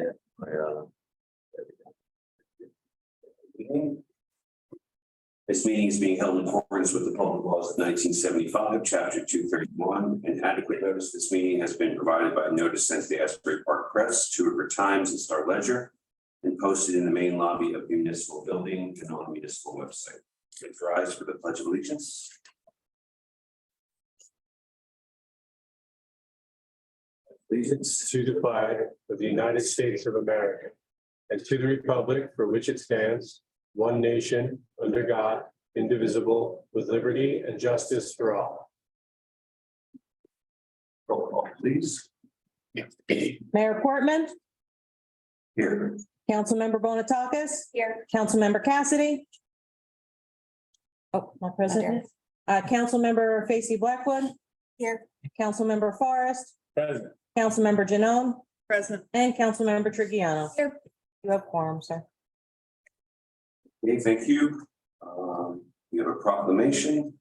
Yeah. This meeting is being held in accordance with the public laws of 1975, Chapter 231, and adequate notice of this meeting has been provided by notice sent to the Asbury Park Press, Two River Times, and Star Ledger, and posted in the main lobby of the municipal building and on the municipal website. Please rise for the Pledge of Allegiance. Allegiance to the flag of the United States of America and to the republic for which it stands, one nation, under God, indivisible, with liberty and justice for all. Roll call, please. Mayor Portman, Here. Councilmember Bonatakis. Here. Councilmember Cassidy. Oh, my president. Councilmember Facey Blackwood. Here. Councilmember Forrest, Present. Councilmember Janone, Present. and Councilmember Trujillo. Here. You have quorum, sir. Okay, thank you. We have a proclamation.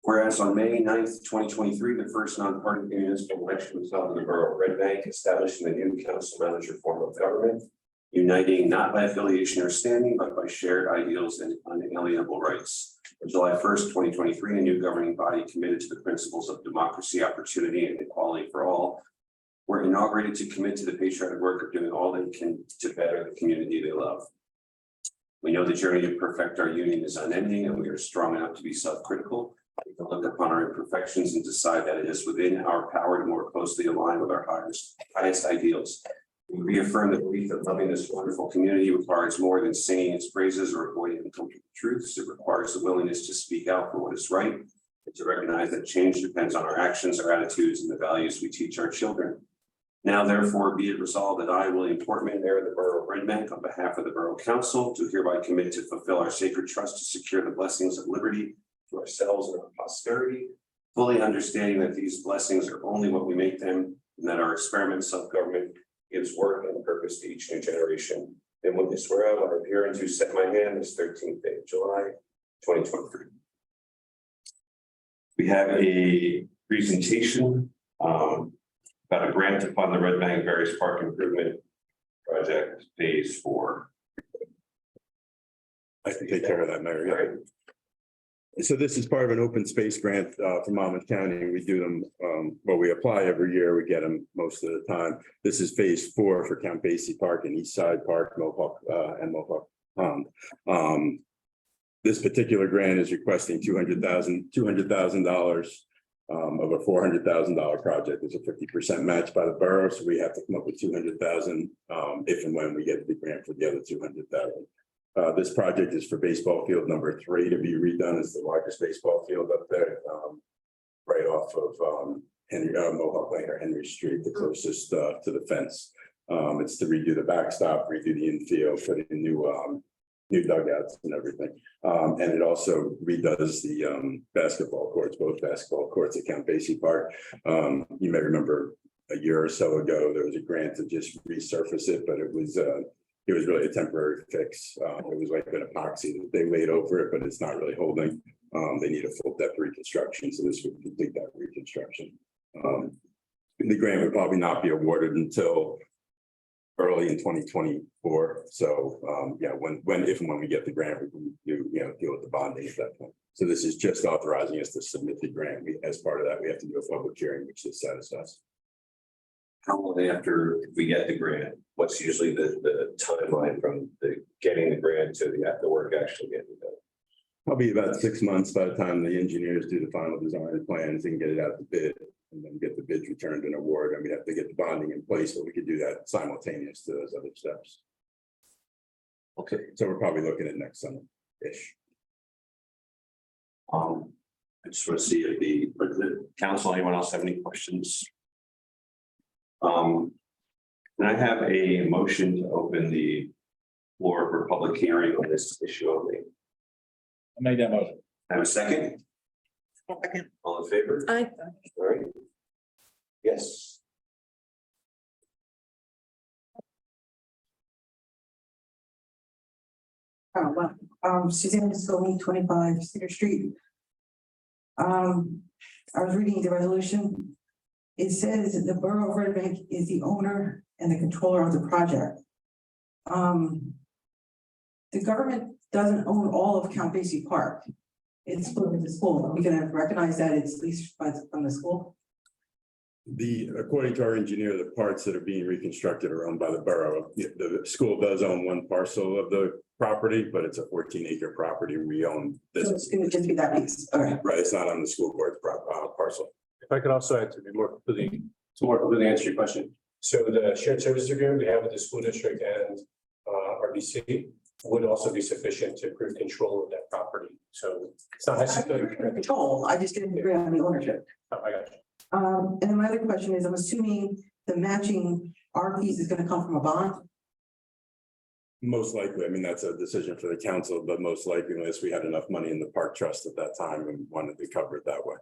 Whereas on May 9th, 2023, the first non-partisan municipal election was held in the borough of Red Bank, establishing the new council manager form of government, uniting not by affiliation or standing, but by shared ideals and unalienable rights. On July 1st, 2023, a new governing body committed to the principles of democracy, opportunity, and equality for all were inaugurated to commit to the patriotic work of doing all they can to better the community they love. We know the journey to perfect our union is unending, and we are strong enough to be self-critical. We can look upon our imperfections and decide that it is within our power to more closely align with our highest ideals. We reaffirm the belief that loving this wonderful community requires more than singing its praises or avoiding uncomfortable truths. It requires the willingness to speak out for what is right and to recognize that change depends on our actions, our attitudes, and the values we teach our children. Now, therefore, be it resolved that I, William Portman, Mayor of the Borough of Red Bank, on behalf of the Borough Council, do hereby commit to fulfill our sacred trust to secure the blessings of liberty to ourselves and our posterity, fully understanding that these blessings are only what we make them, and that our experiment self-government gives work and purpose to each new generation. And when this swear out, I appear and to set my hand this 13th day of July, 2023. We have a presentation about a grant to fund the Red Bank various park improvement project phase 4. I can take care of that, Mayor. Yeah. So this is part of an open space grant from Monmouth County. We do them, well, we apply every year. We get them most of the time. This is phase 4 for Count Basie Park and East Side Park, Mohawk and Mohawk Pond. This particular grant is requesting $200,000 of a $400,000 project. It's a 50% match by the borough, so we have to come up with $200,000 if and when we get the grant for the other $200,000. This project is for baseball field number 3 to be redone. It's the largest baseball field up there, right off of Mohawk Lane or Henry Street, the closest to the fence. It's to redo the backstop, redo the infield, put in new dugouts and everything. And it also redoes the basketball courts, both basketball courts at Count Basie Park. You may remember a year or so ago, there was a grant to just resurface it, but it was really a temporary fix. It was like an epoxy that they laid over it, but it's not really holding. They need a full depth reconstruction, so this would complete that reconstruction. The grant would probably not be awarded until early in 2024. So if and when we get the grant, we can deal with the bonding at that point. So this is just authorizing us to submit the grant. As part of that, we have to do a public hearing, which this satisfies. How long after we get the grant? What's usually the timeline from getting the grant to the work actually getting done? Probably about 6 months by the time the engineers do the final design plans and get it out to bid, and then get the bids returned and award. And we have to get the bonding in place, but we could do that simultaneous to those other steps. Okay. So we're probably looking at next summer-ish. I just want to see if the council, anyone else have any questions? Can I have a motion to open the floor for public hearing on this issue only? I made that motion. Have a second? Second. All in favor? Aye. All right. Yes. Suzanne Scobie, 25 Cedar Street. I was reading the resolution it says that the Borough of Red Bank is the owner and the controller of the project. The government doesn't own all of Count Basie Park. It's split with the school. Are we gonna recognize that it's leased from the school? According to our engineer, the parts that are being reconstructed are owned by the borough. The school does own one parcel of the property, but it's a 14-acre property. We own So this. it's gonna just be that piece, all right. Right, it's not on the school board's parcel. If I could also add to more completely answer your question. So the shared services agreement we have with the school district and RBC would also be sufficient to prove control of that property. So it's not I necessarily. agree with control, I just didn't agree on the ownership. Oh, I got you. And then my other question is, I'm assuming the matching R piece is gonna come from a bond? Most likely, I mean, that's a decision for the council, but most likely unless we had enough money in the park trust at that time and wanted to cover it that way.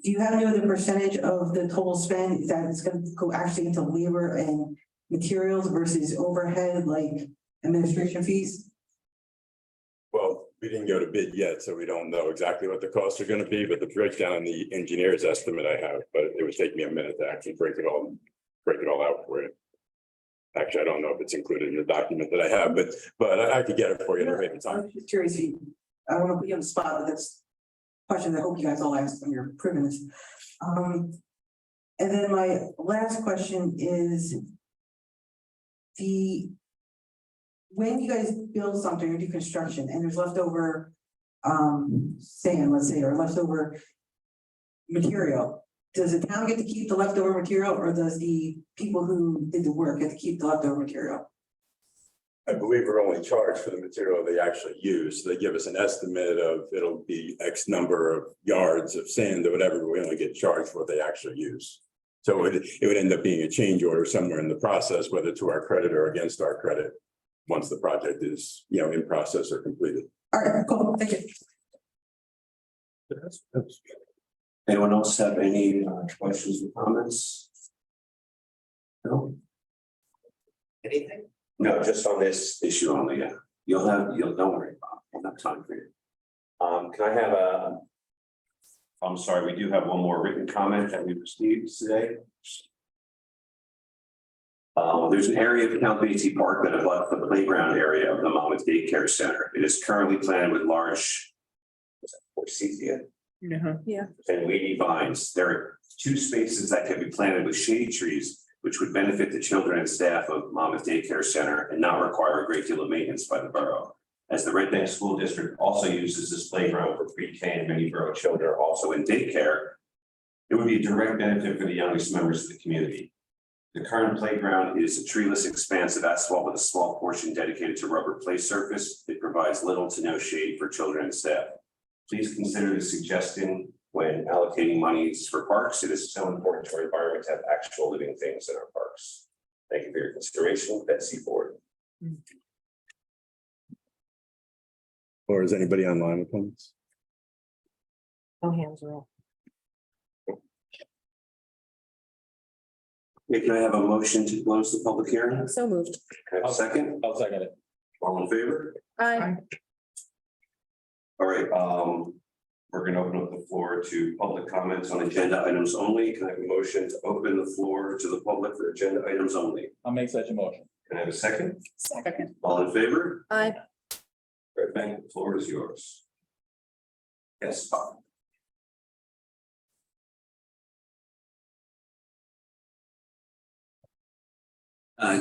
Do you have the percentage of the total spend that is gonna go actually into labor and materials versus overhead, like administration fees? Well, we didn't go to bid yet, so we don't know exactly what the costs are gonna be, but the breakdown in the engineer's estimate I have, but it would take me a minute to actually break it all out for you. Actually, I don't know if it's included in the document that I have, but I could get it for you at a later I time. was just curious, I don't want to put you on the spot, but that's questions I hope you guys all ask when you're proving this. And then my last question is when you guys build something or do construction and there's leftover sand, let's say, or leftover material, does the town get to keep the leftover material or does the people who did the work get to keep the leftover material? I believe we're only charged for the material they actually use. They give us an estimate of it'll be X number of yards of sand or whatever, but we only get charged for what they actually use. So it would end up being a change order somewhere in the process, whether to our credit or against our credit, once the project is, in process or completed. All right, cool, thank you. Anyone else have any questions or comments? No? Anything? No, just on this issue only, yeah. Don't worry about it. We'll have time for you. Can I have I'm sorry, we do have one more written comment that we received today. There's an area of Count Basie Park that abuts the playground area of the Monmouth Daycare Center. It is currently planted with large forsythia and weedy vines. There are 2 spaces that can be planted with shade trees, which would benefit the children and staff of Monmouth Daycare Center and not require a great deal of maintenance by the borough. As the Red Bank School District also uses this playground for pre-K and many borough children are also in daycare, it would be a direct benefit for the youngest members of the community. The current playground is a treeless expanse of asphalt with a small portion dedicated to rubber play surface. It provides little to no shade for children and staff. Please consider the suggestion when allocating monies for parks. It is so important to our environment to have actual living things in our parks. Thank you for your consideration, Betsy Ford. Or is anybody online with comments? No hands are up. Okay, can I have a motion to close the public hearing? So moved. Can I have a second? I'll second it. All in favor? Aye. All right, we're gonna open up the floor to public comments on agenda items only. Can I have a motion to open the floor to the public for agenda items only? I'll make such a motion. Can I have a second? Second. All in favor? Aye. Red Bank, the floor is yours. Yes, Bob.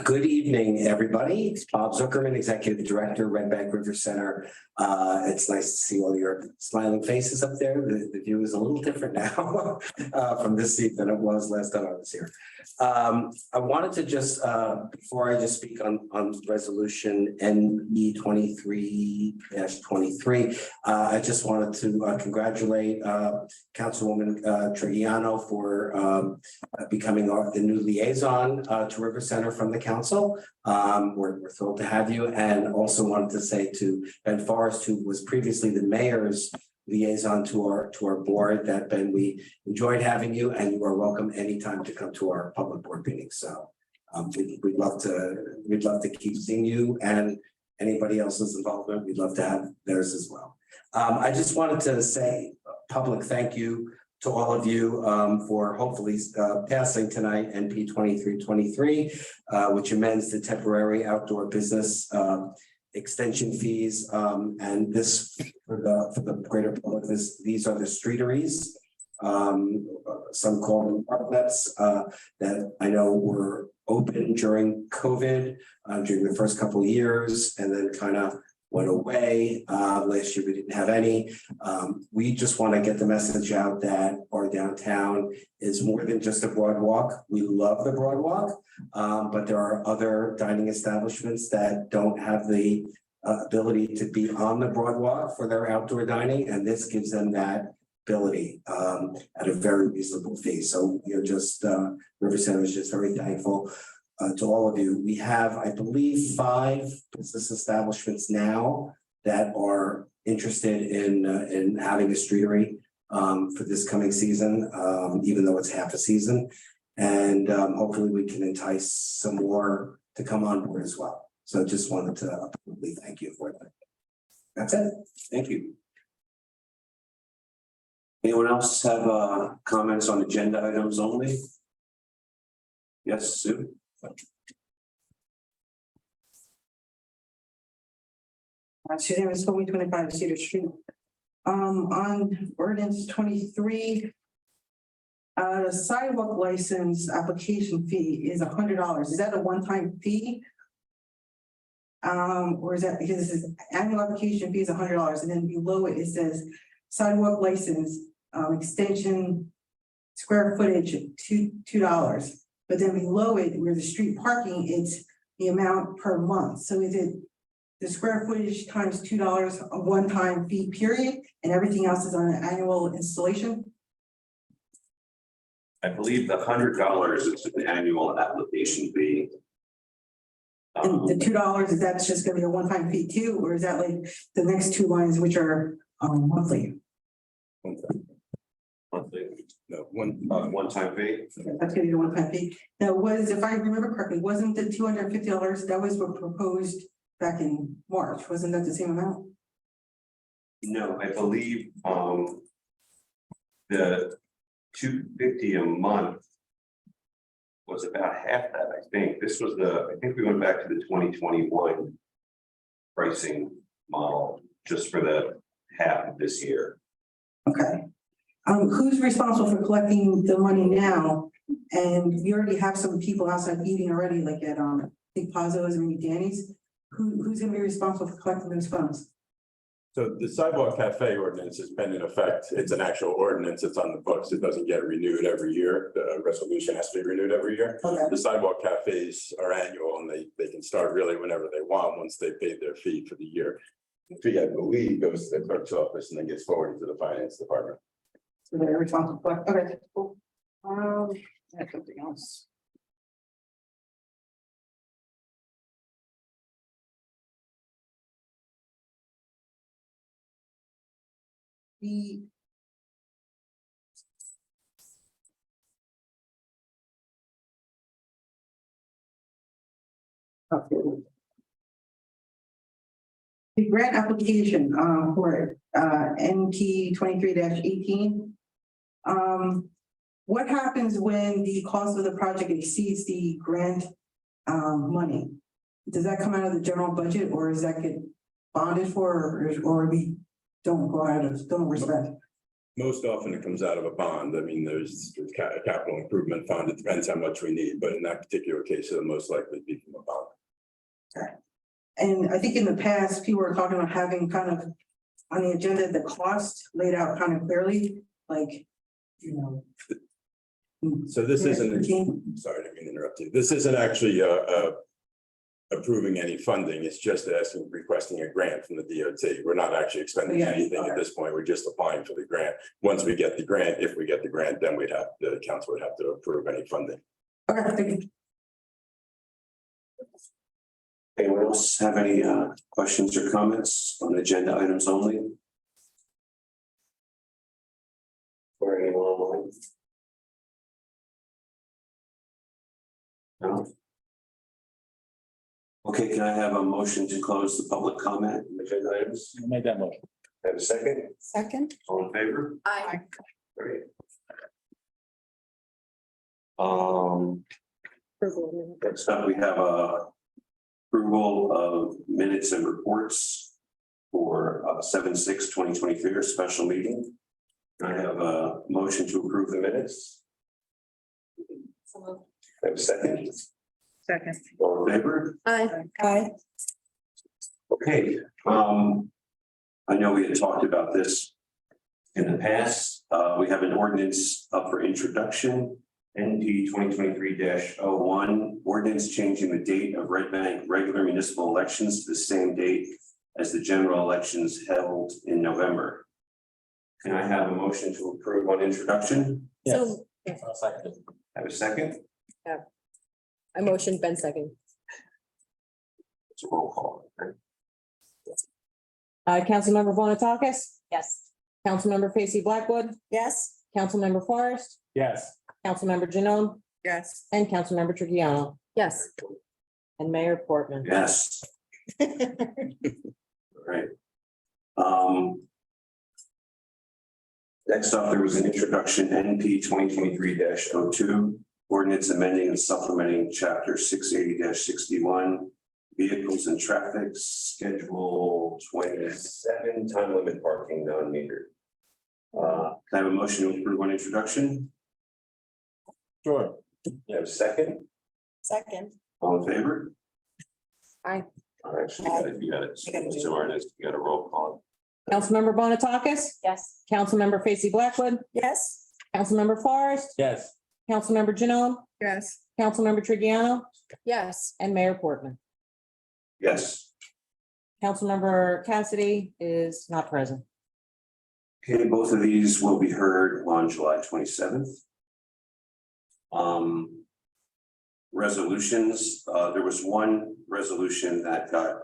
Good evening, everybody. It's Bob Zuckerman, Executive Director, Red Bank River Center. It's nice to see all your smiling faces up there. The view is a little different now from this seat than it was last time I was here. I wanted to just, before I just speak on resolution NE 23-23, I just wanted to congratulate Councilwoman Trigiano for becoming the new liaison to River Center from the council. We're thrilled to have you, and also wanted to say to Ben Forrest, who was previously the mayor's liaison to our board, that Ben, we enjoyed having you, and you are welcome anytime to come to our public board meetings. So we'd love to keep seeing you, and anybody else's involvement, we'd love to have theirs as well. I just wanted to say a public thank you to all of you for hopefully passing tonight NP 2323, which amends the temporary outdoor business extension fees. And this for the greater public, these are the streeteries. Some call them parklets that I know were open during COVID during the first couple of years and then kind of went away. Last year we didn't have any. We just want to get the message out that our downtown is more than just a boardwalk. We love the boardwalk, but there are other dining establishments that don't have the ability to be on the boardwalk for their outdoor dining, and this gives them that ability at a very reasonable fee. So you're just River Center is just very thankful to all of you. We have, I believe, 5 business establishments now that are interested in having a streetery for this coming season, even though it's half a season. And hopefully we can entice some more to come on board as well. So just wanted to publicly thank you for that. That's it. Thank you. Anyone else have comments on agenda items only? Yes, Sue? Suzanne was 25 Cedar Street. On ordinance 23. The sidewalk license application fee is $100. Is that a one-time fee? Or is that because this is annual application fee is $100 and then below it, it says sidewalk license extension square footage $2. But then below it, where the street parking, it's the amount per month. So is it the square footage times $2 a one-time fee period, and everything else is on an annual installation? I believe the $100 is an annual application fee. And the $2, is that just gonna be a one-time fee too, or is that like the next 2 lines, which are monthly? Monthly, No, one, one-time fee. That's gonna be the one-time fee. Now, if I remember correctly, wasn't the $250, that was what proposed back in March, wasn't that the same amount? No, I believe the $250 a month was about half that, I think. This was I think we went back to the 2021 pricing model just for the half of this year. Okay. Who's responsible for collecting the money now? And we already have some people outside eating already, like at Big Pazos and maybe Danny's. Who's gonna be responsible for collecting those funds? so the sidewalk cafe ordinance has been in effect. It's an actual ordinance. It's on the books. It doesn't get renewed every year. The resolution has to be renewed every year. Okay. The sidewalk cafes are annual and they can start really whenever they want, once they paid their fee for the year. The fee, I believe, goes to the clerk's office and then gets forwarded to the finance department. So they're responsible for, okay, cool. That's something else. The grant application for NP 23-18. What happens when the cost of the project exceeds the grant money? Does that come out of the general budget, or does that get bonded for, or we don't go out of, don't respect? Most often it comes out of a bond. I mean, there's a capital improvement fund. It depends how much we need, but in that particular case, it'll most likely be from a bond. Okay. And I think in the past, people were talking about having kind of on the agenda, the cost laid out kind of clearly, like, you know. So this isn't, Routine. sorry, I didn't mean to interrupt you. This isn't actually approving any funding. It's just requesting a grant from the DOT. We're not actually expending Yeah, anything okay. at this point. We're just applying for the grant. Once we get the grant, if we get the grant, then the council would have to approve any funding. Okay, thank you. Anyone else have any questions or comments on agenda items only? Or anyone online? No? Okay, can I have a motion to close the public comment on agenda items? Make that motion. Have a second? Second. All in favor? Aye. Great. Next up, we have approval of minutes and reports for 7/6/2023, special meeting. I have a motion to approve the minutes. I have a second. Second. All in favor? Aye. Okay, I know we had talked about this in the past. We have an ordinance up for introduction. NP 2023-01, ordinance changing the date of Red Bank regular municipal elections to the same date as the general elections held in November. Can I have a motion to approve on introduction? So Have a second? I motion, Ben second. It's a roll call. right? Councilmember Bonatakis, Yes. Councilmember Facey Blackwood, Yes. Councilmember Forrest, Yes. Councilmember Janone, Yes. and Councilmember Trujillo, Yes. and Mayor Portman. Yes. All right. Next up, there was an introduction, NP 2023-02, ordinance amending and supplementing chapter 680-61, vehicles and traffic, schedule 27, time limit parking non-metered. Can I have a motion to approve on introduction? Sure. You have a second? Second. All in favor? Aye. Actually, you got it. So Ernest, you got a roll call. Councilmember Bonatakis, Yes. Councilmember Facey Blackwood, Yes. Councilmember Forrest, Yes. Councilmember Janone, Yes. Councilmember Trujillo, Yes. and Mayor Portman. Yes. Councilmember Cassidy is not present. Okay, both of these will be heard on July 27th. Resolutions, there was one resolution that got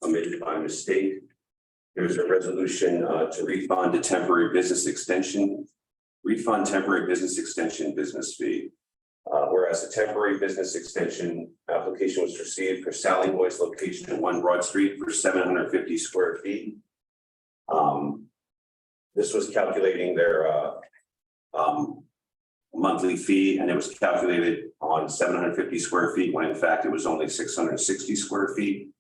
omitted by mistake. There's a resolution to refund a temporary business extension business fee. Whereas a temporary business extension application was received for Sally Boy's location at 1 Broad Street for 750 square feet. This was calculating their monthly fee, and it was calculated on 750 square feet when in fact it was only 660 square feet.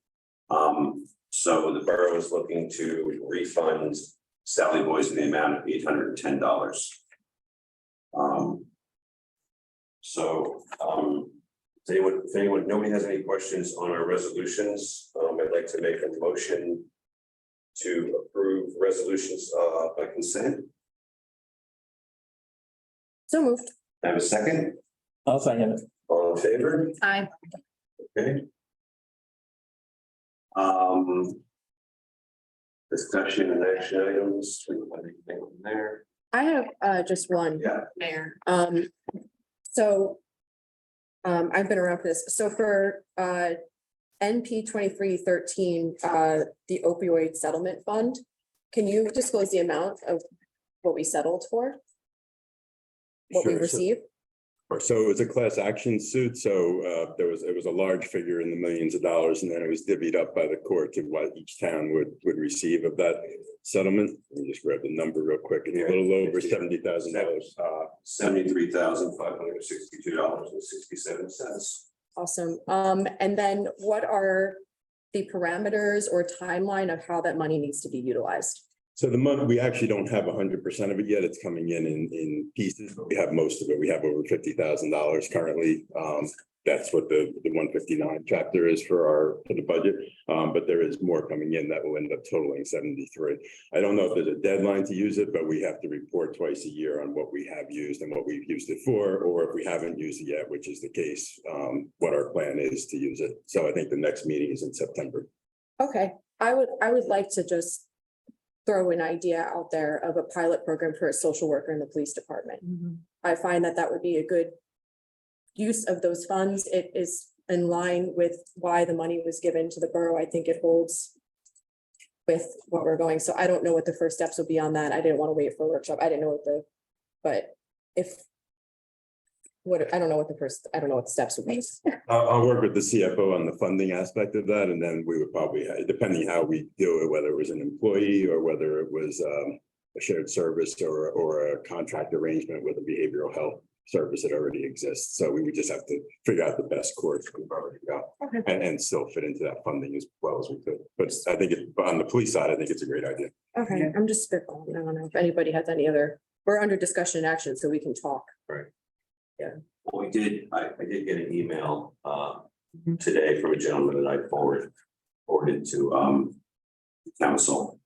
So the borough is looking to refund Sally Boys in the amount of $810. If anyone, nobody has any questions on our resolutions, I'd like to make a motion to approve resolutions by consent. So moved. I have a second. I'll second it. All in favor? Aye. Okay. Discussion and action items, anything there? I have just one. Yeah. Mayor. I've been around for this. So for NP 2313, the opioid settlement fund, can you disclose the amount of what we settled for? What we Sure. received? So it was a class action suit, so it was a large figure in the millions of dollars, and then it was divvied up by the court to what each town would receive of that settlement. Let me just grab the number real quick. It's a little over $70,000. $73,562.67. Awesome. And then what are the parameters or timeline of how that money needs to be utilized? So the money, we actually don't have 100% of it yet. It's coming in pieces. But we have most of it. We have over $50,000 currently. That's what the 159 chapter is for the budget. But there is more coming in that will end up totaling 73. I don't know if there's a deadline to use it, but we have to report twice a year on what we have used and what we've used it for, or if we haven't used it yet, which is the case, what our plan is to use it. So I think the next meeting is in September. Okay, I would like to just throw an idea out there of a pilot program for a social worker in the police department. I find that would be a good use of those funds. It is in line with why the money was given to the borough. I think it holds with what we're going. So I don't know what the first steps will be on that. I didn't want to wait for a workshop. I didn't know I don't know what the steps would be. I'll work with the CFO on the funding aspect of that, and then we would probably, depending how we do it, whether it was an employee or whether it was a shared service or a contract arrangement with a behavioral health service that already exists. So we would just have to figure out the best course for the borough to go. Okay. And still fit into that funding as well as we could. But I think on the police side, I think it's a great idea. Okay, I'm just spitballing. I don't know if anybody has any other, we're under discussion and action, so we can talk. Well, I did get an email today from a gentleman that I forwarded to council.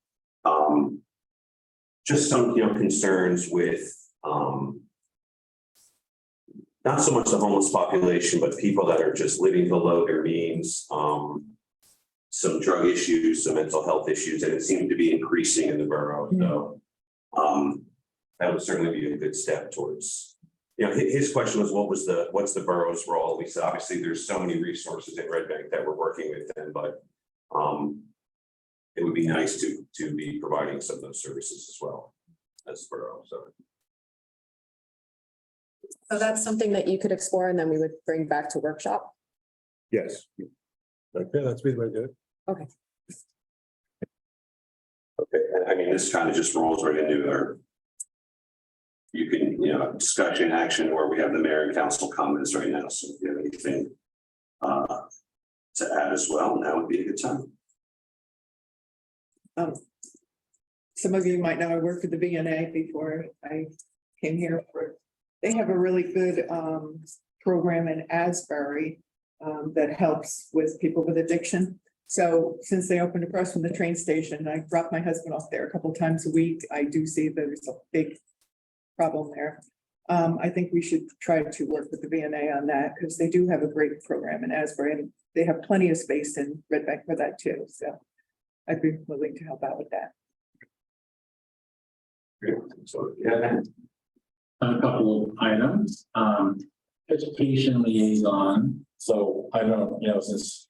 Just some, concerns with not so much the homeless population, but people that are just living below their means. Some drug issues, some mental health issues, and it seemed to be increasing in the borough, so. That would certainly be a good step towards. His question was, what's the borough's role? We said, obviously, there's so many resources in Red Bank that we're working with them, but. It would be nice to be providing some of those services as well as borough, so. So that's something that you could explore and then we would bring back to workshop. Yes. Okay, that's me, like it. Okay, and I mean, this kind of just rolls right into our. You can, discussion action where we have the mayor and council comments right now, so if you have anything. To add as well, now would be a good time. Some of you might know I worked at the VNA before I came here. They have a really good program in Asbury that helps with people with addiction. So since they opened across from the train station, I drop my husband off there a couple times a week. I do see there's a big problem there. I think we should try to work with the VNA on that because they do have a great program in Asbury and they have plenty of space in Red Bank for that too. So I'd be willing to help out with that. So, yeah, A couple of items, education liaison, so I don't, since.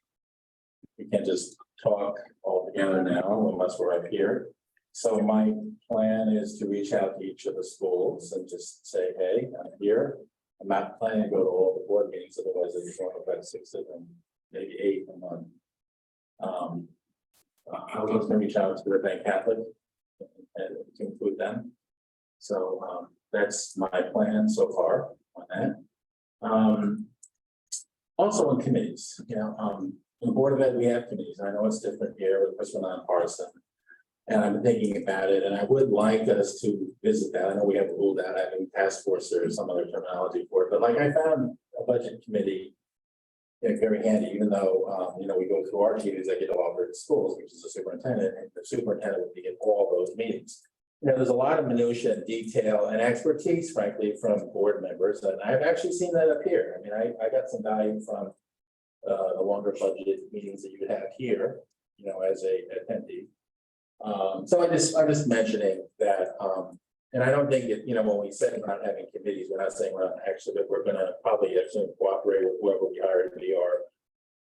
We can't just talk all together now unless we're up here. So my plan is to reach out to each of the schools and just say, hey, I'm here. I'm not planning to go to all the board meetings, otherwise I just want to about 6 of them, maybe 8 a month. I was going to reach out to the Red Bank Catholic and to include them. So that's my plan so far on that. Also on committees, on the Board of Ed, we have committees. I know it's different here, but we're nonpartisan. And I'm thinking about it, and I would like us to visit that. I know we have ruled out having task force or some other terminology for it, but like I found a budget committee very handy, even though, we go through our chief executive officer at schools, which is the superintendent, and the superintendent would be at all those meetings. There's a lot of minutia and detail and expertise, frankly, from board members, and I've actually seen that up here. I mean, I got some value from the longer budget meetings that you have here, as a attendee. So I'm just mentioning that, and I don't think it, when we say we're not having committees, we're not saying we're not actually, but we're gonna probably actually cooperate with whoever we hire to be our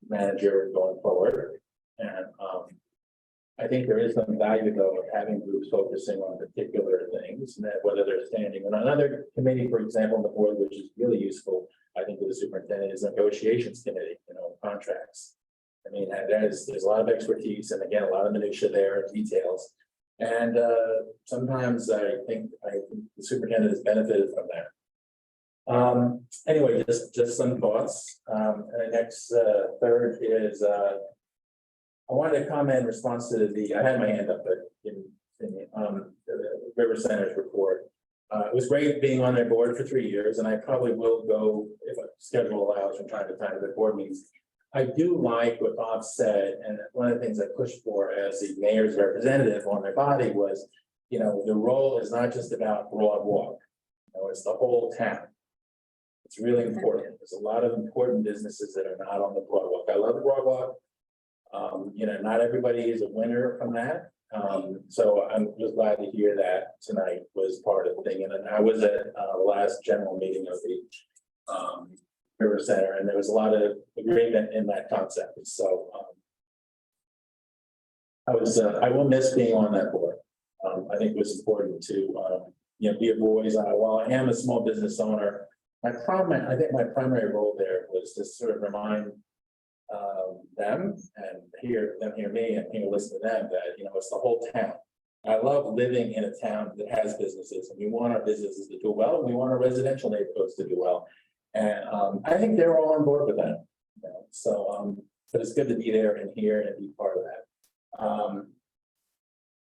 manager going forward. And I think there is some value though of having groups focusing on particular things, and that whether they're standing on another committee, for example, on the board, which is really useful, I think, with the superintendent, is negotiations committee, contracts. I mean, there's a lot of expertise and again, a lot of minutia there, details. And sometimes I think the superintendent has benefited from that. Anyway, just some thoughts. And the next third is I wanted to comment in response to I had my hand up, but in the River Center's report. It was great being on their board for 3 years, and I probably will go, if a schedule allows, from time to time to the board meetings. I do like what Bob said, and one of the things I pushed for as the mayor's representative on their body was, the role is not just about Broadwalk. It's the whole town. It's really important. There's a lot of important businesses that are not on the Broadwalk. I love the Broadwalk. Not everybody is a winner from that. So I'm just glad to hear that tonight was part of the thing. And then I was at the last general meeting of the River Center, and there was a lot of agreement in that concept. So I will miss being on that board. I think it was important to be a voice. While I am a small business owner, I think my primary role there was to sort of remind them and hear me and listen to them that it's the whole town. I love living in a town that has businesses, and we want our businesses to do well, and we want our residential neighborhoods to do well. And I think they're all on board with that. You know, so but it's good to be there and hear and be part of that.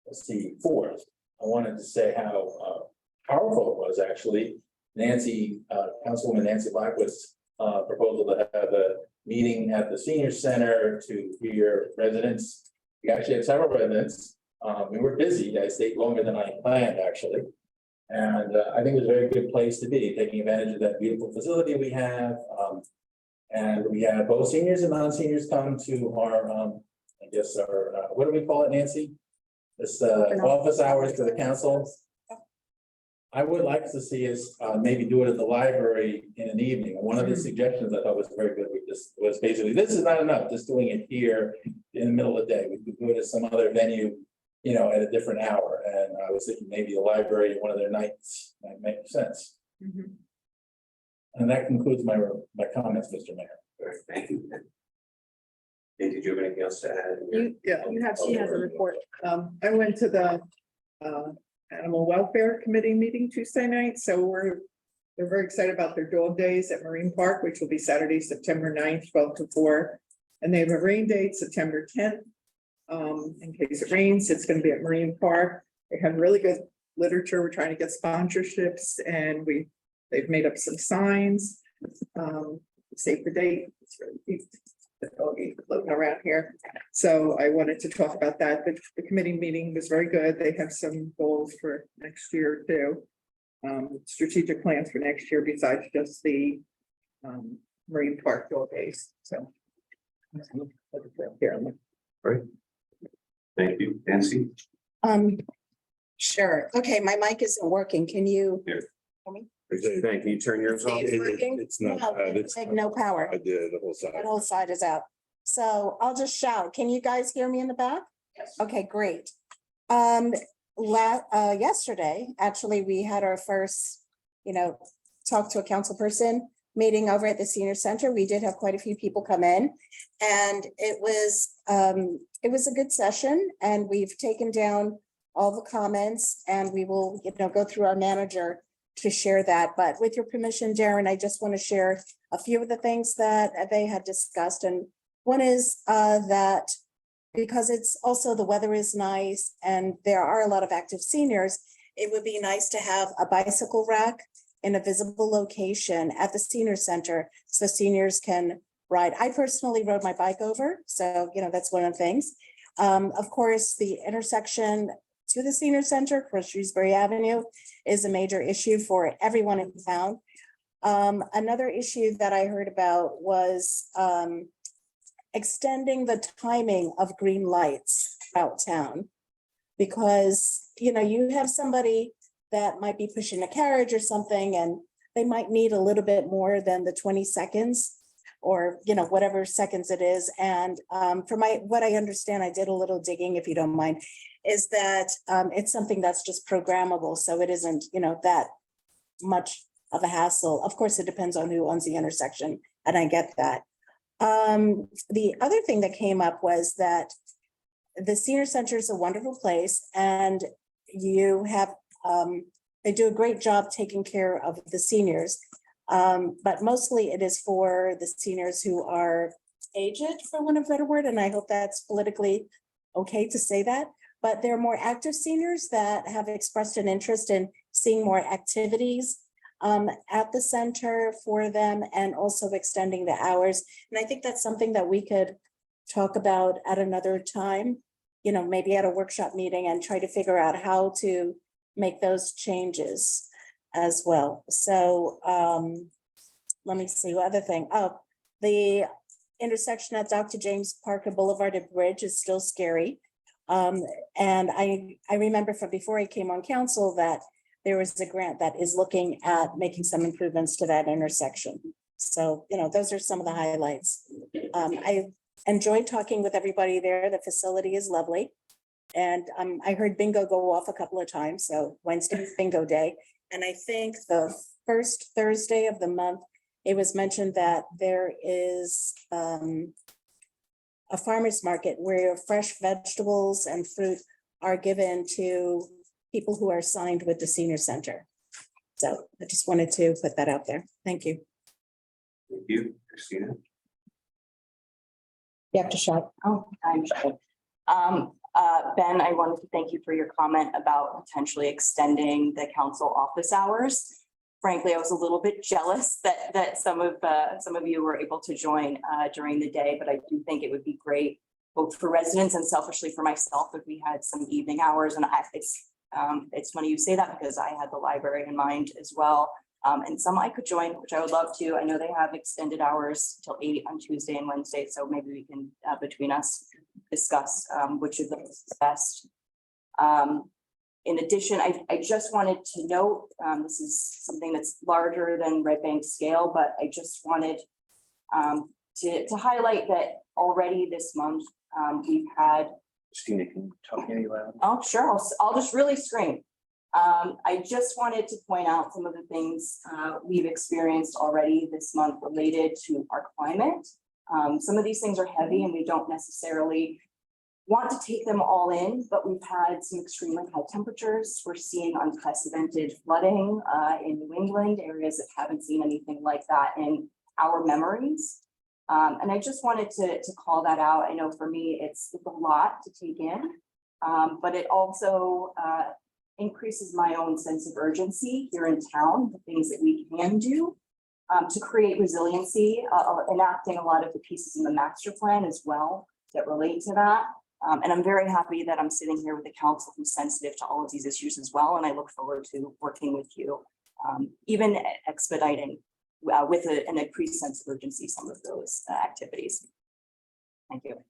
Let's see, fourth, I wanted to say how powerful it was actually. Councilwoman Nancy Blackwood's proposal to have a meeting at the senior center to hear residents. We actually had several residents. We were busy. I stayed longer than I planned, actually. And I think it was a very good place to be, taking advantage of that beautiful facility we have. And we had both seniors and non-seniors come to our, I guess, our, what do we call it, Nancy? This office hours for the council. I would like to see us maybe do it at the library in an evening. One of the suggestions I thought was very good, we just was basically, this is not enough, just doing it here in the middle of the day. We could do it at some other venue, you know, at a different hour. And I was thinking maybe the library, one of their nights might make sense. And that concludes my comments, Mr. Mayor. All right, thank you. And did you have anything else to add? She has a report. I went to the Animal Welfare Committee meeting Tuesday night, so they're very excited about their dog days at Marine Park, which will be Saturday, September 9th, 12 to 4. And they have a rain date, September 10th. In case it rains, it's going to be at Marine Park. They have really good literature. We're trying to get sponsorships, and they've made up some signs. Save the date. It's really cute. The doggy floating around here. So I wanted to talk about that. The committee meeting was very good. They have some goals for next year too. Strategic plans for next year besides just the Marine Park dog days. So. Right. Thank you, Nancy. Sure. Okay, my mic isn't working. Can you? Here. Hear me? Thank you. Turn yours off. It's not, It's like no power. I did the whole side. That whole side is out. So I'll just shout. Can you guys hear me in the back? Yes. Okay, great. Yesterday, actually, we had our first, talk to a council person meeting over at the senior center. We did have quite a few people come in, and it was a good session, and we've taken down all the comments, and we will, go through our manager to share that. But with your permission, Darren, I just want to share a few of the things that they had discussed. And one is that because it's also the weather is nice and there are a lot of active seniors, it would be nice to have a bicycle rack in a visible location at the senior center so seniors can ride. I personally rode my bike over, so that's one of the things. Of course, the intersection to the senior center, across Shrewsbury Avenue, is a major issue for everyone in town. Another issue that I heard about was extending the timing of green lights out town. Because, you have somebody that might be pushing a carriage or something, and they might need a little bit more than the 20 seconds or, whatever seconds it is. And from what I understand, I did a little digging, if you don't mind, is that it's something that's just programmable. So it isn't, that much of a hassle. Of course, it depends on who owns the intersection, and I get that. The other thing that came up was that the senior center is a wonderful place, and you have, they do a great job taking care of the seniors. But mostly it is for the seniors who are aged, for want of a better word, and I hope that's politically okay to say that. But there are more active seniors that have expressed an interest in seeing more activities at the center for them, and also extending the hours. And I think that's something that we could talk about at another time, maybe at a workshop meeting, and try to figure out how to make those changes as well. So let me see, what other thing? Oh, the intersection at Dr. James Parker Boulevard and Bridge is still scary. And I remember from before I came on council that there was a grant that is looking at making some improvements to that intersection. So, those are some of the highlights. I enjoyed talking with everybody there. The facility is lovely. And I heard bingo go off a couple of times. So Wednesday's bingo day. And I think the first Thursday of the month, it was mentioned that there is a farmer's market where fresh vegetables and fruit are given to people who are signed with the senior center. So I just wanted to put that out there. Thank you. Thank you, Christina. You have to shut. Oh, I'm sure. Ben, I wanted to thank you for your comment about potentially extending the council office hours. Frankly, I was a little bit jealous that some of you were able to join during the day, but I do think it would be great both for residents and selfishly for myself if we had some evening hours. And it's funny you say that because I had the library in mind as well. And some I could join, which I would love to. I know they have extended hours till 8 on Tuesday and Wednesday, so maybe we can, between us, discuss which of those is best. In addition, I just wanted to note, this is something that's larger than Red Bank scale, but I just wanted to highlight that already this month, we've had. Christina, can you talk any louder? Oh, sure. I'll just really scream. I just wanted to point out some of the things we've experienced already this month related to our climate. Some of these things are heavy and we don't necessarily want to take them all in, but we've had some extremely high temperatures. We're seeing unprecedented flooding in New England, areas that haven't seen anything like that in our memories. And I just wanted to call that out. I know for me, it's a lot to take in, but it also increases my own sense of urgency here in town, the things that we can do to create resiliency, enacting a lot of the pieces in the master plan as well that relate to that. And I'm very happy that I'm sitting here with a council who's sensitive to all of these issues as well. And I look forward to working with you, even expediting with an increased sense of urgency some of those activities. Thank you.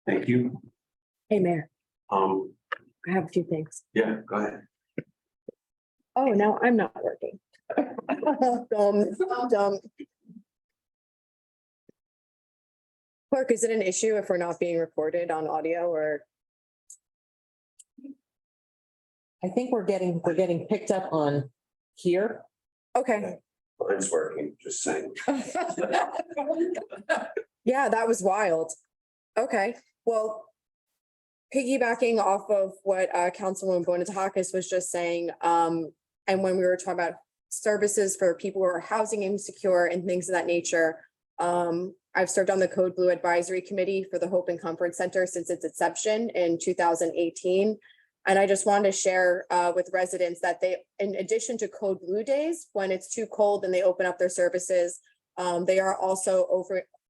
Thank you. Hey, Mayor, I I have a few things. Yeah, go ahead. Oh, now I'm not working. Dumb. Clerk, is it an issue if we're not being recorded on audio or? I think we're getting picked up on here. Okay. Mine's working, just saying. Yeah, that was wild. Okay, well, piggybacking off of what Councilwoman Bonatakis was just saying, and when we were talking about services for people who are housing insecure and things of that nature, I've served on the Code Blue Advisory Committee for the Hope and Comfort Center since its inception in 2018. And I just wanted to share with residents that they, in addition to Code Blue days, when it's too cold and they open up their services, they are also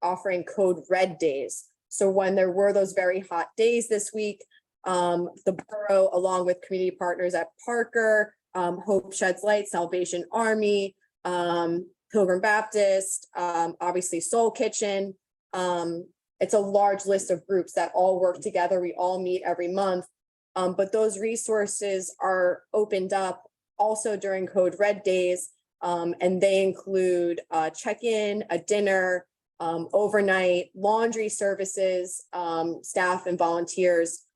offering Code Red days. So when there were those very hot days this week, the borough, along with community partners at Parker, Hope Sheds Light, Salvation Army, Pilgrim Baptist, obviously Soul Kitchen. It's a large list of groups that all work together. We all meet every month. But those resources are opened up also during Code Red days. And they include check-in, a dinner, overnight, laundry services, staff and volunteers.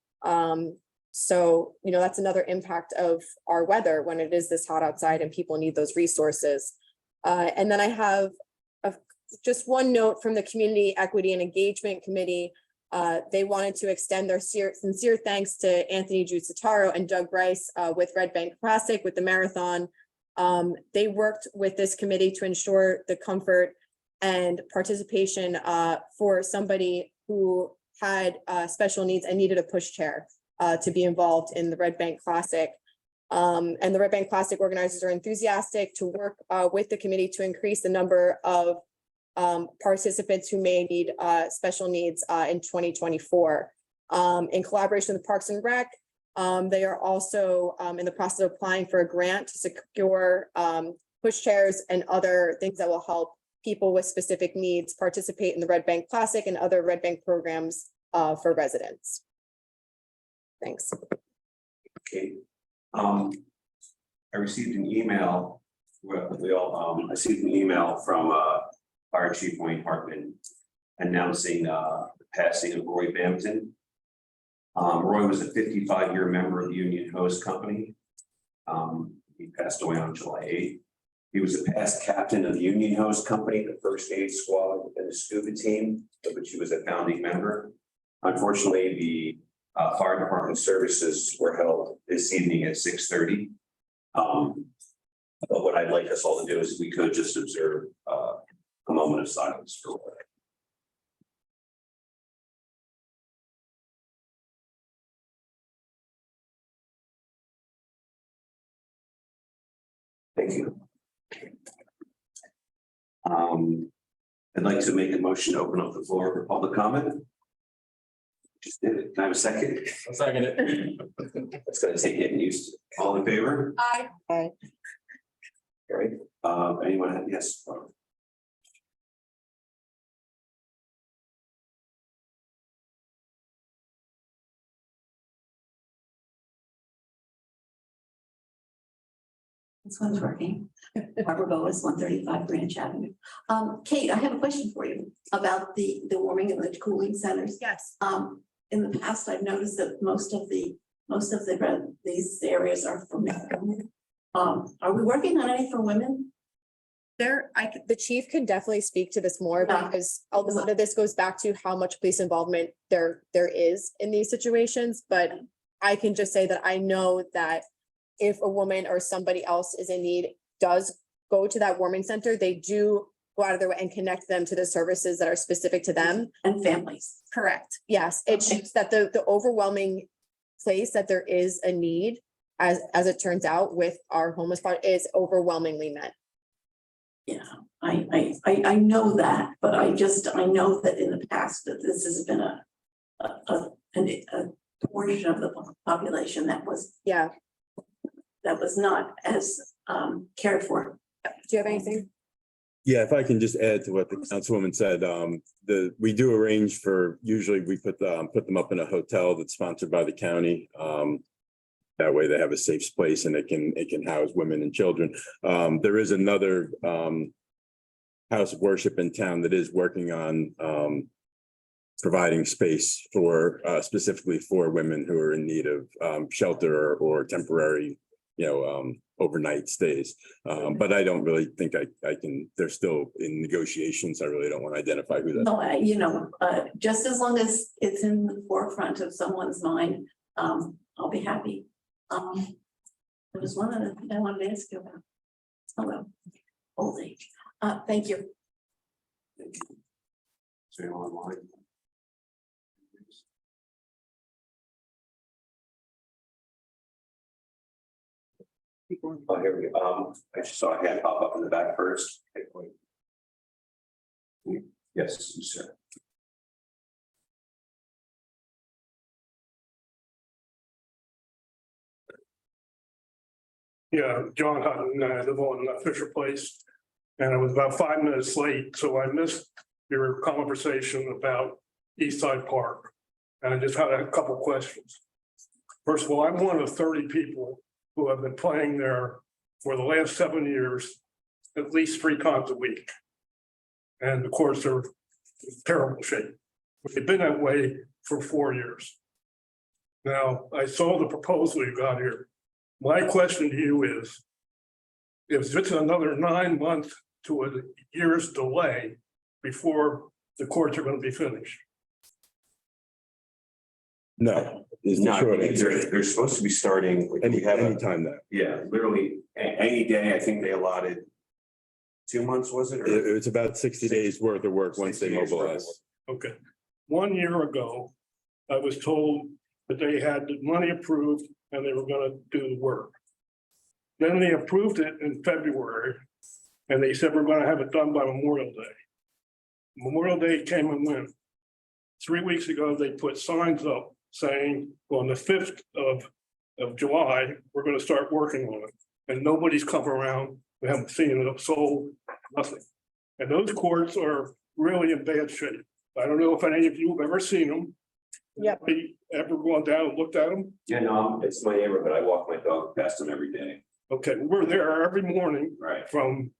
So, you know, that's another impact of our weather when it is this hot outside and people need those resources. And then I have just one note from the Community Equity and Engagement Committee. They wanted to extend their sincere thanks to Anthony Giussitaro and Doug Rice with Red Bank Classic with the marathon. They worked with this committee to ensure the comfort and participation for somebody who had special needs and needed a pushchair to be involved in the Red Bank Classic. And the Red Bank Classic organizers are enthusiastic to work with the committee to increase the number of participants who may need special needs in 2024. In collaboration with Parks and Rec, they are also in the process of applying for a grant to secure pushchairs and other things that will help people with specific needs participate in the Red Bank Classic and other Red Bank programs for residents. Thanks. Okay. I received an email. I received an email from Fire Chief Wayne Hartman announcing the passing of Roy Bampton. Roy was a 55-year member of the Union Hose Company. He passed away on July 8th. He was a past captain of the Union Hose Company, the first aid squad and the scuba team, of which he was a founding member. Unfortunately, the Fire department services were held this evening at 6:30. But what I'd like us all to do is we could just observe a moment of silence for what. Thank you. I'd like to make a motion to open up the floor for public comment. Just did it. Can I have a second? I'll second it. It's gonna take getting used to. All in favor? Aye. Aye. All right, anyone have, yes? This one's working. Barbara Boas, 135 Branch Avenue. Kate, I have a question for you about the warming of the cooling centers. Yes. In the past, I've noticed that most of these areas are for men. Are we working on any for women? The chief can definitely speak to this more Yeah. because a lot of this goes back to how much police involvement there is in these situations. But I can just say that I know that if a woman or somebody else is in need, does go to that warming center, they do go out of their way and connect them to the services that are specific to them. And families. Correct. Yes, it's just that the overwhelming place that there is a need, as it turns out with our homeless part, is overwhelmingly men. Yeah, I know that, but I know that in the past that this has been a portion of the population that was not as cared for. Do you have anything? Yeah, if I can just add to what the councilwoman said, we do arrange for, usually we put them up in a hotel that's sponsored by the county. That way they have a safe place and it can house women and children. There is another house of worship in town that is working on providing space for specifically for women who are in need of shelter or temporary, overnight stays. But I don't really think I can, they're still in negotiations. I really don't want to identify who that. No, just as long as it's in the forefront of someone's mind, I'll be happy. There was one other thing I wanted to ask you about. Well, old age. Thank you. So you're online. Oh, here we go. I just saw a hand pop up in the back first. Okay, wait. Yes, sir. Yeah, John Hutton, I live on Fisher Place, and I was about 5 minutes late, so I missed your conversation about East Side Park. And I just had a couple questions. First of all, I'm one of 30 people who have been playing there for the last 7 years, at least 3 times a week. And the courts are in terrible shape. They've been that way for 4 years. Now, I saw the proposal you got here. My question to you is, if it's another 9 months to a year's delay before the courts are going to be finished? No, is the No, short answer. they're supposed to be starting. We have Anytime now. Yeah, literally any day. I think they allotted 2 months, was it? It's about 60 days worth of work once they 60 days worth of mobilize. Okay, 1 year ago, I was told that they had the money approved and they were gonna do the work. Then they approved it in February, and they said we're gonna have it done by Memorial Day. Memorial Day came and went. 3 weeks ago, they put signs up saying, on the 5th of July, we're gonna start working on it. And nobody's come around, we haven't seen a soul, nothing. And those courts are really in bad shape. I don't know if any of you have ever seen them. Yep. Ever gone down and looked at them? Yeah, no, it's my neighborhood. I walk my dog past them every day. Okay, we're there every morning Right. from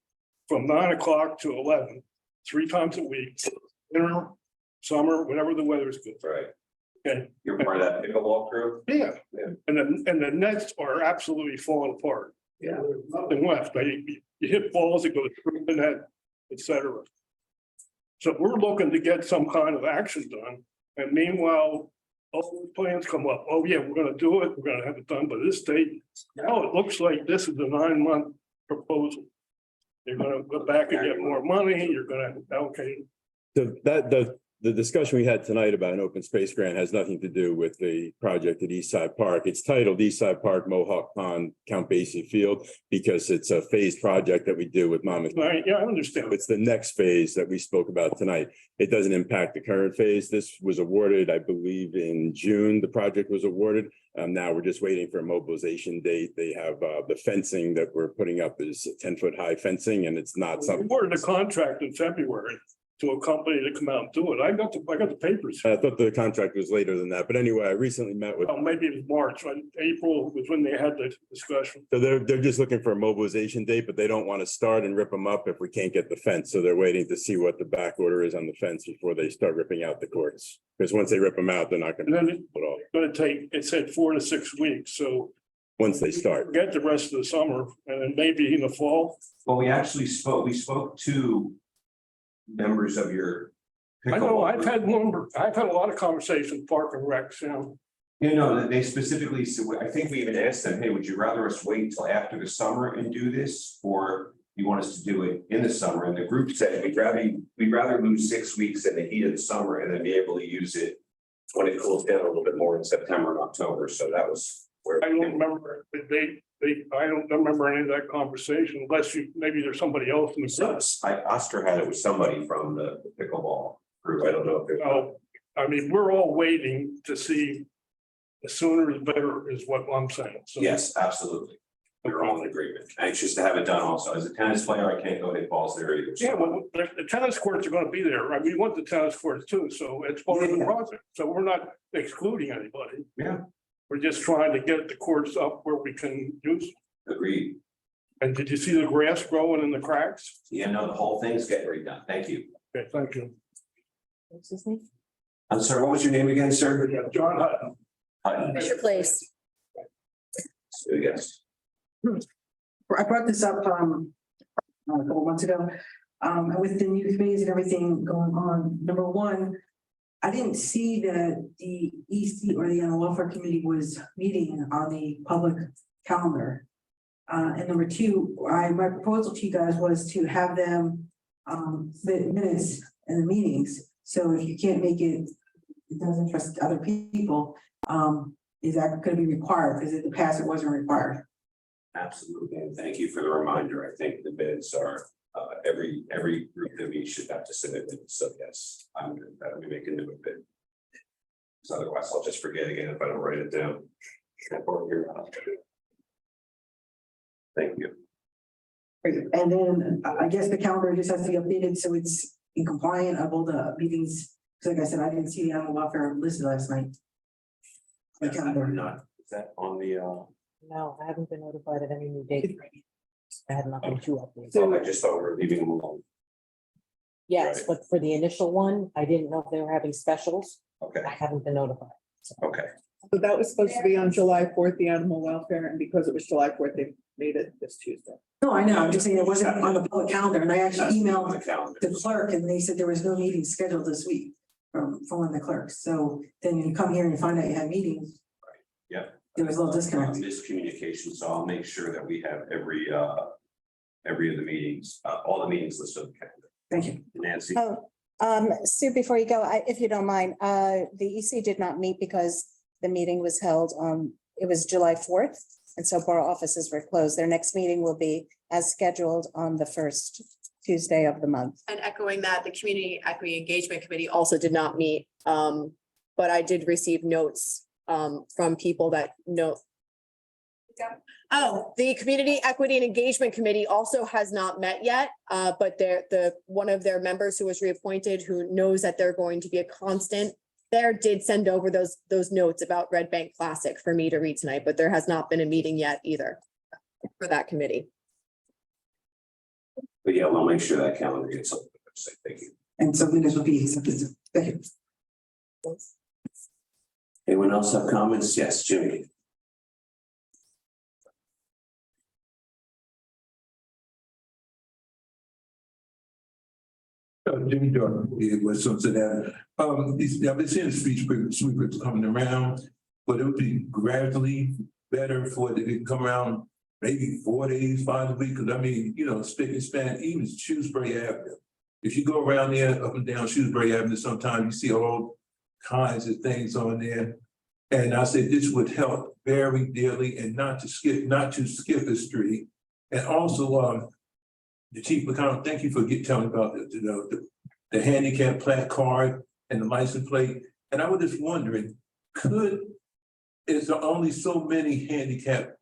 9 o'clock to 11, 3 times a week. Winter, summer, whenever the weather's good. Right. Okay. You're part of that pickleball crew? Yeah, Yeah. and the nets are absolutely falling apart. Yeah. There's nothing left. You hit balls, it goes through the net, et cetera. So we're looking to get some kind of action done. And meanwhile, all the plans come up, oh yeah, we're gonna do it, we're gonna have it done by this date. Now it looks like this is a 9-month proposal. You're gonna go back and get more money, you're gonna allocate. The discussion we had tonight about an open space grant has nothing to do with the project at Eastside Park. It's titled Eastside Park Mohawk Pond Count Basie Field because it's a phased project that we do with Monmouth. Right, yeah, I understand. It's the next phase that we spoke about tonight. It doesn't impact the current phase. This was awarded, I believe, in June. The project was awarded. Now we're just waiting for a mobilization date. They have the fencing that we're putting up is 10-foot high fencing, and it's not We something. awarded a contract in February to a company to come out and do it. I got the papers. I thought the contract was later than that, but anyway, I recently met with. Well, maybe it was March, right? April was when they had the discussion. So they're just looking for a mobilization date, but they don't want to start and rip them up if we can't get the fence. So they're waiting to see what the back order is on the fence before they start ripping out the courts. Because once they rip them out, they're not going And to then put off gonna take, it said 4 to 6 weeks, so. once they start. Get the rest of the summer and then maybe in the fall. Well, we spoke to members of your. I know, pickleball I've group. had a lot of conversations, Park and Recs, you know. You know, they specifically said, I think we even asked them, hey, would you rather us wait till after the summer and do this? Or you want us to do it in the summer? And the group said, we'd rather lose 6 weeks in the heat of the summer and then be able to use it when it cools down a little bit more in September and October. So that was where. I don't remember, but I don't remember any of that conversation unless maybe there's somebody else in the group. Oscar had it with somebody from the pickleball group. I don't know if there's. So, I mean, we're all waiting to see, the sooner is better is what I'm saying. So Yes, absolutely. We're all in agreement. Anxious to have it done also. As a tennis player, I can't go hit balls there either. Yeah, well, the tennis courts are gonna be there, right? We want the tennis courts too, so it's part of the Yeah. project. So we're not excluding anybody. Yeah. We're just trying to get the courts up where we can use. Agreed. And did you see the grass growing in the cracks? Yeah, no, the whole thing's getting redone. Thank you. Okay, thank you. What's his name? I'm sorry, what was your name again, sir? Yeah, John Hutton. Fisher Place. So, yes. I brought this up, a couple months ago, and with the new committees and everything going on. Number one, I didn't see that the EC or the Animal Welfare Committee was meeting on the public calendar. And number two, my proposal to you guys was to have them, submit minutes in the meetings. So if you can't make it, it doesn't interest other people, is that gonna be required? Because in the past, it wasn't required. Absolutely. And thank you for the reminder. I think the bids are, every group that we should have to submit bids. So yes, I'm good. That we make a new bid. So otherwise I'll just forget again if I don't write it down. Thank you. And then I guess the calendar just has to be updated, so it's in compliant of all the meetings. So like I said, I didn't see the animal welfare listed last night. The calendar. Not, is that on the, No, I haven't been notified of any new date. I had nothing to update. oh, I just thought we were leaving them alone. Yes, Right. but for the initial one, I didn't know if they were having specials. Okay, I haven't been notified. okay. So that was supposed to be on July 4th, the animal welfare, and because it was July 4th, they made it this Tuesday. No, I know, I'm just saying it wasn't on the public calendar, and I actually On emailed the calendar. the clerk, and they said there was no meeting scheduled this week from one of the clerks. So then you come here and you find out you have meetings. Yeah. There was a little disconnect. Miscommunication, so I'll make sure that we have every of the meetings, all the meetings listed on the calendar. Thank you. Nancy? Sue, before you go, if you don't mind, the EC did not meet because the meeting was held on, it was July 4th. And so borough offices were closed. Their next meeting will be as scheduled on the first Tuesday of the month. And echoing that, the Community Equity Engagement Committee also did not meet. But I did receive notes from people that know. Oh, the Community Equity and Engagement Committee also has not met yet, but one of their members who was reappointed, who knows that they're going to be a constant there, did send over those notes about Red Bank Classic for me to read tonight, but there has not been a meeting yet either for that committee. But yeah, we'll make sure that calendar gets on the website. Thank you. And so minutes will be accepted. Thank you. Anyone else have comments? Yes, Jimmy. Jimmy Jordan, it was something that, I've been seeing the street sweepers coming around, but it would be gradually better for it to come around maybe 4 days, 5 a week, because I mean, you know, spick and span, even Shrewsbury Avenue. If you go around there, up and down Shrewsbury Avenue, sometimes you see all kinds of things on there. And I said this would help very dearly and not to skip a street. And also, the Chief McConnell, thank you for telling about the handicap plaque card and the license plate. And I was just wondering, is there only so many handicap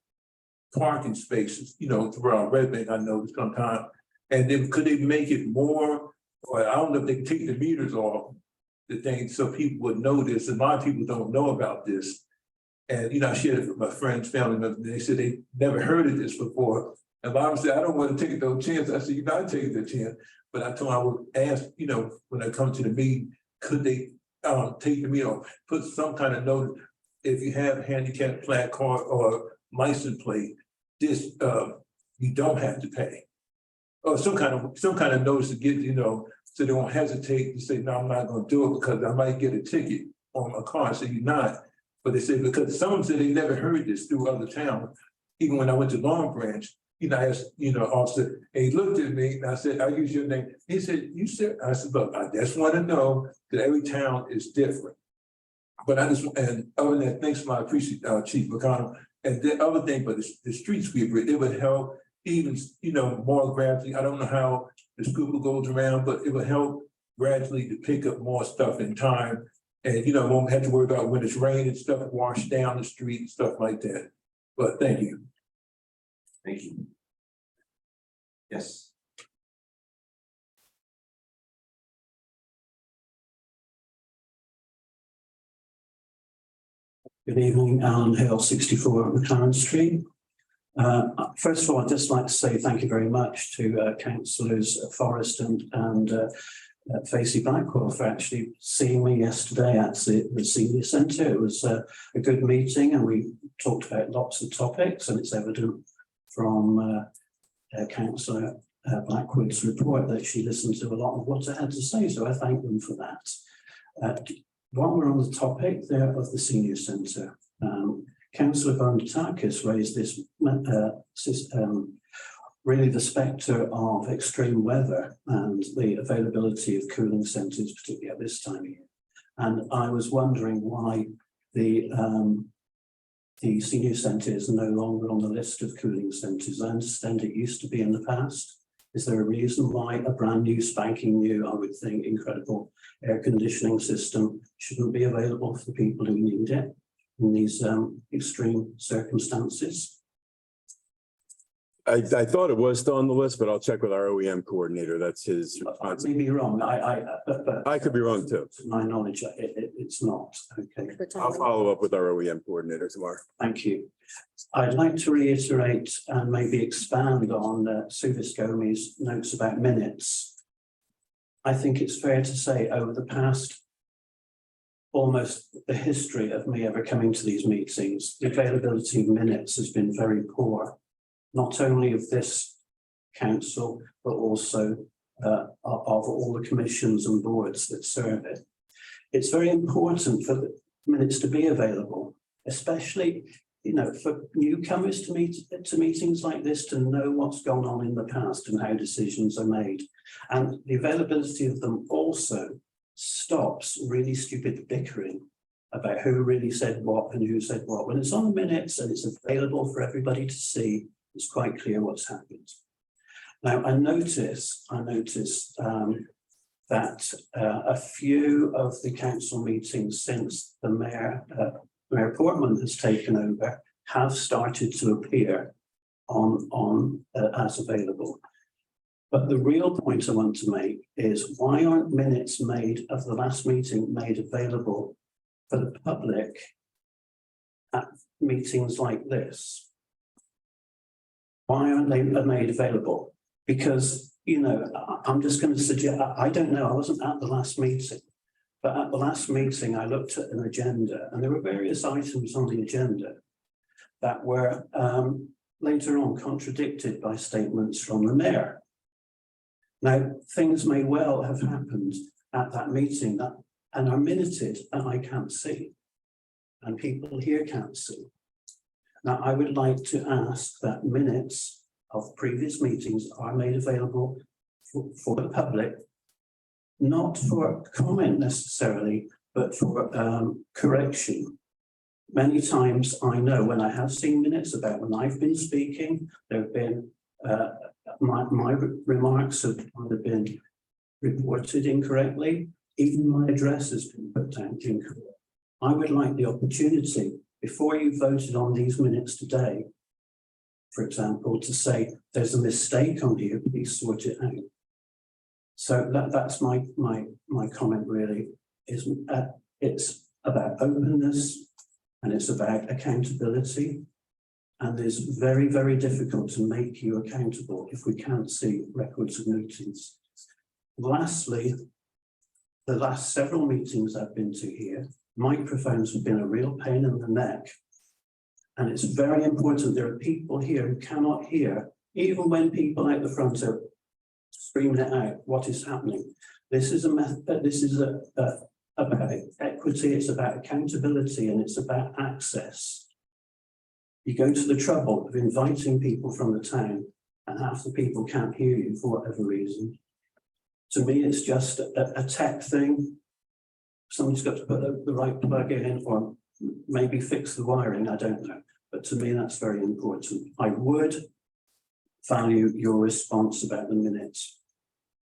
parking spaces, you know, throughout Red Bank, I know sometimes. And then could they make it more, or I don't know if they can take the meters off the thing so people would know this. And a lot of people don't know about this. And, you know, I shared it with my friends, family members, and they said they never heard of this before. And Bob said, I don't want to take no chance. I said, you're not taking the chance. But I told him I would ask, you know, when I come to the meeting, could they take the meeting off, put some kind of note, if you have handicap plaque card or license plate, this you don't have to pay. Or some kind of notice to get, you know, so they won't hesitate to say, no, I'm not gonna do it because I might get a ticket on my car. So you're not. But they say, because some said they never heard this through other towns. Even when I went to Long Branch, you know, I asked, you know, officer, and he looked at me and I said, I use your name. He said, you said, I said, look, I just want to know that every town is different. But I just, and other than that, thanks to my appreciate Chief McConnell. And the other thing, but the street sweeper, it would help even, you know, more gradually. I don't know how the scooper goes around, but it would help gradually to pick up more stuff in time. And, you know, won't have to worry about when it's raining, stuff wash down the street and stuff like that. But thank you. Thank you. Yes. Good evening, Alan Hill, 64 McLaren Street. First of all, I'd just like to say thank you very much to councillors Forrest and Facey Blackwell for actually seeing me yesterday at the senior centre. It was a good meeting and we talked about lots of topics, and it's evident from Councillor Blackwood's report that she listened to a lot of what I had to say, so I thank them for that. While we're on the topic there of the senior centre, Councillor Varoufakis raised this really the spectre of extreme weather and the availability of cooling centres, particularly at this time of year. And I was wondering why the senior centre is no longer on the list of cooling centres. I understand it used to be in the past. Is there a reason why a brand new, spanking new, I would think, incredible air conditioning system shouldn't be available for the people who need it in these extreme circumstances? I thought it was still on the list, but I'll check with our OEM coordinator. That's his I responsibility. may be wrong. But I could be wrong too. to my knowledge, it's not. Okay. I'll follow up with our OEM coordinator tomorrow. Thank you. I'd like to reiterate and maybe expand on Sue Viscomi's notes about minutes. I think it's fair to say over the past almost the history of me ever coming to these meetings, the availability of minutes has been very poor, not only of this council, but also of all the commissions and boards that serve it. It's very important for the minutes to be available, especially, you know, for newcomers to meetings like this, to know what's gone on in the past and how decisions are made. And the availability of them also stops really stupid bickering about who really said what and who said what. When it's on the minutes and it's available for everybody to see, it's quite clear what's happened. Now, I notice that a few of the council meetings since the Mayor Portman has taken over have started to appear on as available. But the real point I want to make is, why aren't minutes made of the last meeting made available for the public at meetings like this? Why aren't they made available? Because, you know, I'm just going to suggest, I don't know, I wasn't at the last meeting, but at the last meeting I looked at an agenda and there were various items on the agenda that were later on contradicted by statements from the Mayor. Now, things may well have happened at that meeting that, and are minuted and I can't see. And people here can't see. Now, I would like to ask that minutes of previous meetings are made available for the public, not for comment necessarily, but for correction. Many times I know when I have seen minutes about when I've been speaking, there have been my remarks have either been reported incorrectly, even my address has been put down incorrectly. I would like the opportunity, before you voted on these minutes today, for example, to say there's a mistake on here, please sort it out. So that's my comment really, is it's about openness and it's about accountability. And it's very, very difficult to make you accountable if we can't see records of meetings. Lastly, the last several meetings I've been to here, microphones have been a real pain in the neck. And it's very important. There are people here who cannot hear, even when people out the front are screaming it out, what is happening. This is about equity, it's about accountability, and it's about access. You go to the trouble of inviting people from the town and half the people can't hear you for whatever reason. To me, it's just a tech thing. Somebody's got to put the right plug in or maybe fix the wiring, I don't know. But to me, that's very important. I would value your response about the minutes,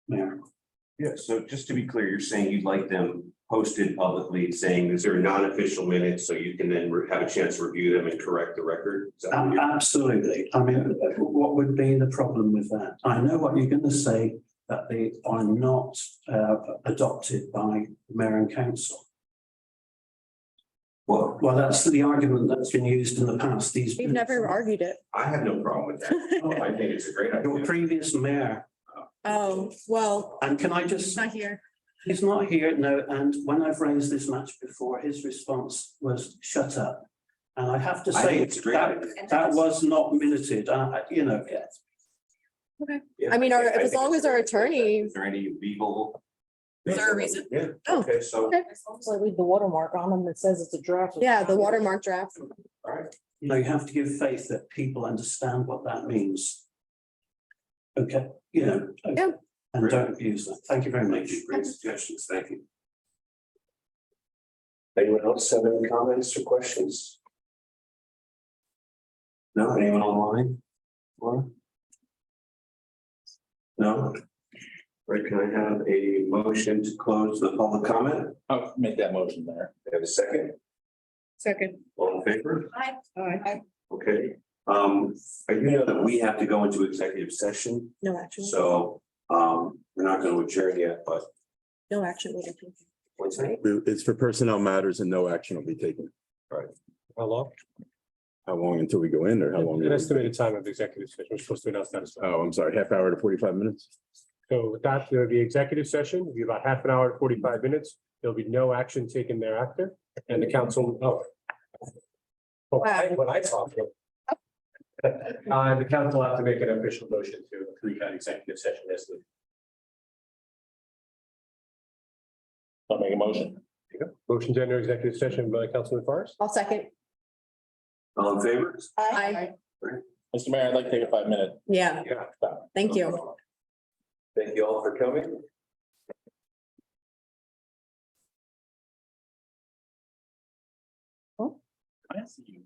Mayor. Yeah, so just to be clear, you're saying you'd like them posted publicly, saying is there non-official minutes so you can then have a chance to review them and correct the record? Is that what you're- Absolutely. I mean, what would be the problem with that? I know what you're going to say, that they are not adopted by mayor and council. Well, Well, that's the argument that's been used in the past. We've never argued it. I have no problem with that. I think it's a great Your idea. previous mayor, Oh, well, and can I just, not here. he's not here, no, and when I've raised this match before, his response was shut up. And I have to I say think it's a great that idea. that was not minuted, you know. Yeah. I mean, I as think long it's as our a great idea. attorney. Is there any legal? Is there a reason? Yeah, Oh, okay, so, okay. So I read the watermark on them that says it's a draft. Yeah, the watermark draft. all right. You know, you have to give faith that people understand what that means. Okay, you know. okay. Yeah. And don't abuse that. Thank you very much. Great suggestions, thank you. Anyone else have any comments or questions? No, anyone online? Laura? No? Right, can I have a motion to close the public comment? I'll make that motion there. Have a second? Second. All in favor? Aye. Okay, I do know that we have to go into executive session, No action. so, we're not going to adjourn yet, but No action. will be taken. what's that? It's for personnel matters and no action will be taken. How long? How long until we go in or how long? An estimated time of the executive session. We're supposed to announce that as well. Oh, I'm sorry, half hour to 45 minutes? So with that, the executive session will be about half an hour to 45 minutes. There'll be no action taken thereafter and the council, when I talk. The council will have to make an official motion to recount executive session as the. I'll make a motion. Motion to enter executive session by Councilman Forrest. I'll second. All in favor? Aye. Mr. Mayor, I'd like to take a 5-minute. Yeah, Yeah. thank you. Thank you all for coming. I see you.